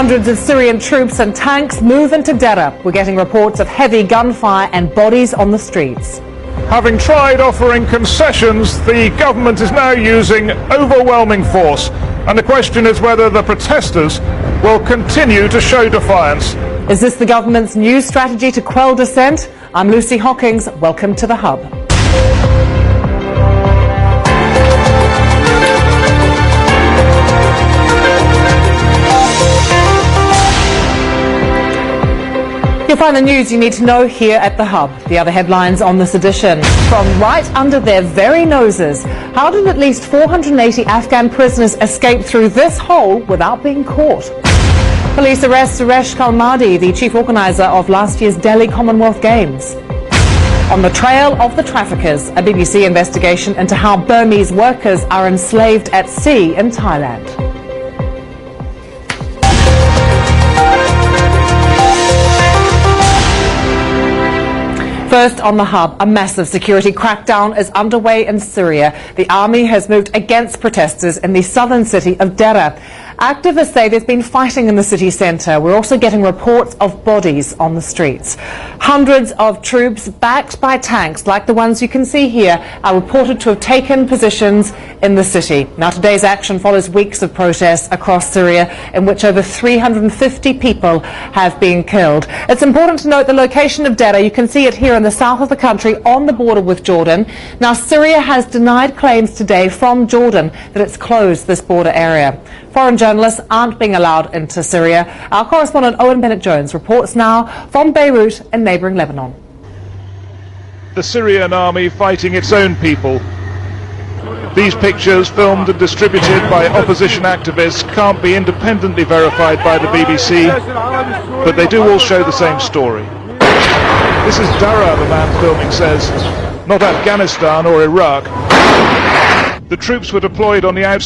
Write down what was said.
Hundreds of Syrian troops and tanks move into Deraa. We're getting reports of heavy gunfire and bodies on the streets. Having tried offering concessions, the government is now using overwhelming force. And the question is whether the protesters will continue to show defiance. Is this the government's new strategy to quell dissent? I'm Lucy Hockings. Welcome to The Hub. You'll find the news you need to know here at The Hub. The other headlines on this edition. From right under their very noses, how did at least 480 Afghan prisoners escape through this hole without being caught? Police arrest Suresh Kalmadi, the chief organiser of last year's Delhi Commonwealth Games. On the trail of the traffickers, a BBC investigation into how Burmese workers are enslaved at sea in Thailand. First on The Hub, a massive security crackdown is underway in Syria. The army has moved against protesters in the southern city of Deraa. Activists say there's been fighting in the city centre. We're also getting reports of bodies on the streets. Hundreds of troops backed by tanks, like the ones you can see here, are reported to have taken positions in the city. Now, today's action follows weeks of protests across Syria in which over 350 people have been killed. It's important to note the location of Deraa. You can see it here in the south of the country on the border with Jordan. Now, Syria has denied claims today from Jordan that it's closed this border area. Foreign journalists aren't being allowed into Syria. Our correspondent Owen Bennett-Jones reports now from Beirut in neighbouring Lebanon. The Syrian army fighting its own people. These pictures, filmed and distributed by opposition activists, can't be independently verified by the BBC, but they do all show the same story. This is Deraa, the man filming says, not Afghanistan or Iraq. The troops were deployed on the outskirts